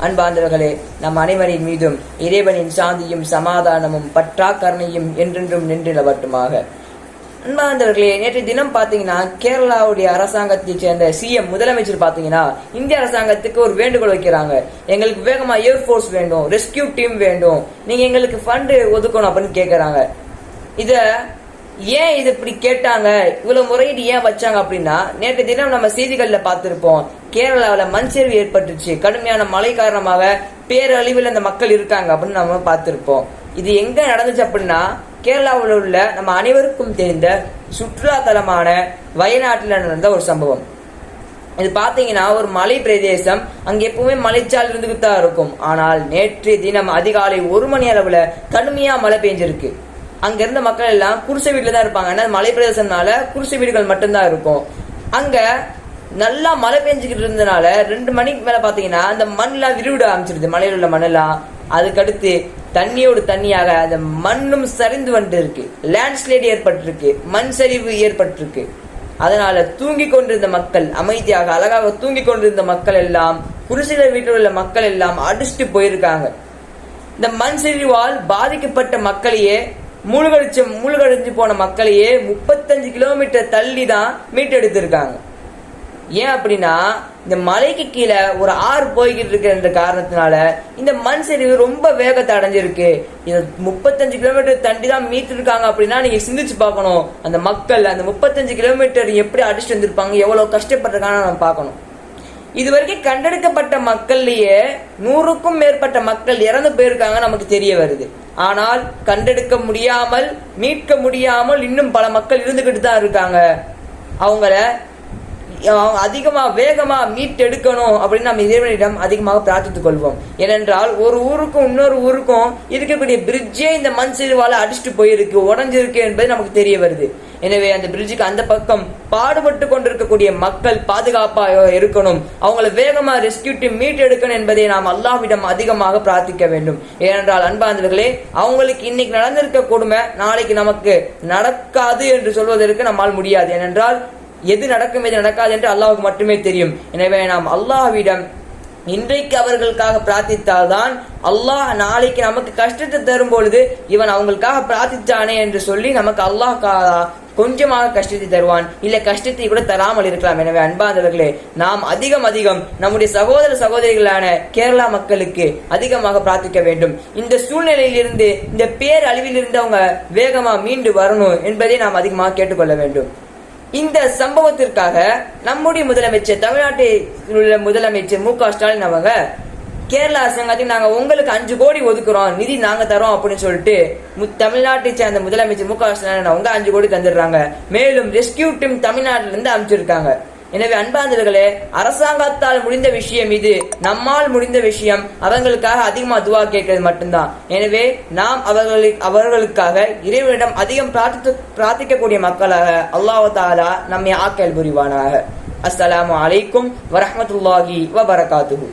அன்பார்ந்தவர்களே, நம் அனைவரின் மீதும் இறைவனின் சாந்தியும் சமாதானமும் பற்றா கருணையும் என்றென்றும் நின்று நிலவட்டுமாக. அன்பார்ந்தவர்களே, நேற்று தினம் பாத்தீங்கன்னா கேரளாவுடைய அரசாங்கத்தை சேர்ந்த சிஎம் முதலமைச்சர் பாத்தீங்கன்னா இந்திய அரசாங்கத்துக்கு ஒரு வேண்டுகோள் வைக்கிறாங்க. எங்களுக்கு வேகமா ஏர்போர்ஸ் வேண்டும், ரெஸ்கியூ டீம் வேண்டும், நீங்க எங்களுக்கு ஃபண்டு ஒதுக்கணும் அப்படின்னு கேக்குறாங்க. இத ஏன் இது இப்படி கேட்டாங்க, இவ்வளவு முறையீடு ஏன் வச்சாங்க அப்படின்னா, நேற்று தினம் நம்ம செய்திகள்ல பார்த்திருப்போம், கேரளாவில் மண் சரிவு ஏற்பட்டுச்சு. கடுமையான மழை காரணமாக பேரழிவில் அந்த மக்கள் இருக்காங்க அப்படின்னு நம்ம பார்த்திருப்போம். இது எங்க நடந்துச்சு அப்படின்னா, கேரளாவில் உள்ள நம்ம அனைவருக்கும் தெரிந்த சுற்றுலா தலமான வயநாட்டில் நடந்த ஒரு சம்பவம். இது பாத்தீங்கன்னா ஒரு மலை பிரதேசம், அங்க எப்பவுமே மலைச்சால் இருந்துகிட்டு தான் இருக்கும். ஆனால் நேற்று தினம் அதிகாலை 1 மணி அளவுல கடுமையா மழை பெஞ்சிருக்கு. அங்க இருந்த மக்கள் எல்லாம் குடிசை வீட்டுல தான் இருப்பாங்க. ஏன்னா மலை பிரதேசம்னால குடிசை வீடுகள் மட்டும்தான் இருக்கும். அங்க நல்லா மழை பெஞ்சுக்கிட்டு இருந்ததுனால 2 மணிக்கு மேல பாத்தீங்கன்னா அந்த மண்ணெல்லாம் விரிவிட ஆரம்பிச்சிருது, மலையில உள்ள மண்ணெல்லாம். அதுக்கடுத்து தண்ணியோடு தண்ணியாக அந்த மண்ணும் சரிந்து வந்து இருக்கு, லேண்ட்ஸ்லைடு ஏற்பட்டிருக்கு, மண் சரிவு ஏற்பட்டிருக்கு. அதனால தூங்கி கொண்டிருந்த மக்கள் அமைதியாக அழகாக தூங்கி கொண்டிருந்த மக்கள் எல்லாம், குடிசை வீட்டில் உள்ள மக்கள் எல்லாம் அடிச்சுட்டு போயிருக்காங்க. இந்த மண் சரிவால் பாதிக்கப்பட்ட மக்களையே மூழ்கடிச்சு போன மக்களையே 35 கிலோமீட்டர் தள்ளி தான் மீட்டெடுத்திருக்காங்க. ஏன் அப்படின்னா, இந்த மலைக்கு கீழே ஒரு ஆறு போய்கிட்டு இருக்கிற காரணத்தினால இந்த மண் சரிவு ரொம்ப வேகத்தை அடைஞ்சிருக்கு. இதை 35 கிலோமீட்டர் தண்டி தான் மீட்டிருக்காங்க அப்படின்னா நீங்க சிந்திச்சு பார்க்கணும், அந்த மக்கள் அந்த 35 கிலோமீட்டர் எப்படி அடிச்சுட்டு வந்திருப்பாங்க, எவ்வளவு கஷ்டப்பட்டிருக்காங்க நம்ம பார்க்கணும். இதுவரைக்கும் கண்டெடுக்கப்பட்ட மக்கள்லயே 100க்கும் மேற்பட்ட மக்கள் இறந்து போயிருக்காங்க நமக்கு தெரிய வருது. ஆனால் கண்டெடுக்க முடியாமல் மீட்க முடியாமல் இன்னும் பல மக்கள் இருந்துகிட்டு தான் இருக்காங்க. அவங்கள அதிகமா வேகமா மீட்டெடுக்கணும் அப்படின்னு நம்ம இறைவனிடம் அதிகமாக பிரார்த்தித்துக் கொள்வோம். ஏனென்றால் ஒரு ஊருக்கும் இன்னொரு ஊருக்கும் இருக்கக்கூடிய பிரிட்ஜே இந்த மண் சரிவால அடிச்சுட்டு போயிருக்கு, உடஞ்சிருக்கு என்பது நமக்கு தெரிய வருது. எனவே அந்த பிரிட்ஜுக்கு அந்த பக்கம் பாடுபட்டு கொண்டிருக்கக்கூடிய மக்கள் பாதுகாப்பாக இருக்கணும், அவங்களை வேகமா ரெஸ்கியூ டீம் மீட் எடுக்கணும் என்பதை நாம் அல்லாஹ்விடம் அதிகமாக பிரார்த்திக்க வேண்டும். ஏனென்றால் அன்பார்ந்தவர்களே, அவங்களுக்கு இன்னைக்கு நடந்திருக்க கொடுமை நாளைக்கு நமக்கு நடக்காது என்று சொல்வதற்கு நம்மால் முடியாது. ஏனென்றால் எது நடக்கும் எது நடக்காது என்று அல்லாஹ்வுக்கு மட்டுமே தெரியும். எனவே நாம் அல்லாஹ்விடம் இன்றைக்கு அவர்களுக்காக பிரார்த்தித்தால்தான் அல்லாஹ் நாளைக்கு நமக்கு கஷ்டத்தை தரும் பொழுது இவன் அவங்களுக்காக பிரார்த்தித்தானே என்று சொல்லி நமக்கு அல்லாஹ் கொஞ்சமாக கஷ்டத்தை தருவான், இல்ல கஷ்டத்தை கூட தராமல் இருக்கலாம். எனவே அன்பார்ந்தவர்களே, நாம் அதிகம் நம்முடைய சகோதர சகோதரிகளான கேரளா மக்களுக்கு அதிகமாக பிரார்த்திக்க வேண்டும். இந்த சூழ்நிலையிலிருந்து, இந்த பேரழிவிலிருந்து அவங்க வேகமா மீண்டு வரணும் என்பதை நாம் அதிகமாக கேட்டுக்கொள்ள வேண்டும். இந்த சம்பவத்திற்காக நம்முடைய முதலமைச்சர், தமிழ்நாட்டில் உள்ள முதலமைச்சர் மு.க. ஸ்டாலின் அவங்க கேரளா அரசாங்கத்துக்கு நாங்க உங்களுக்கு 5 கோடி ஒதுக்குறோம், நிதி நாங்க தரோம் அப்படின்னு சொல்லிட்டு தமிழ்நாட்டை சேர்ந்த முதலமைச்சர் மு.க. ஸ்டாலின் அவங்க 5 கோடி தந்துடுறாங்க. மேலும் ரெஸ்கியூ டீம் தமிழ்நாட்டில இருந்து அமைச்சிருக்காங்க. எனவே அன்பார்ந்தவர்களே, அரசாங்கத்தால் முடிந்த விஷயம் இது, நம்மால் முடிந்த விஷயம் அவங்களுக்காக அதிகமா துவா கேட்கறது மட்டும்தான். எனவே நாம் அவர்களுக்காக இறைவனிடம் அதிகம் பிரார்த்திக்கக்கூடிய மக்களாக அல்லாஹ் தஆலா நம்மை ஆக்கல் புரிவானாக. அஸ்ஸலாமு அலைக்கும் வரஹ்மத்துல்லாஹி வபரகாத்துஹு.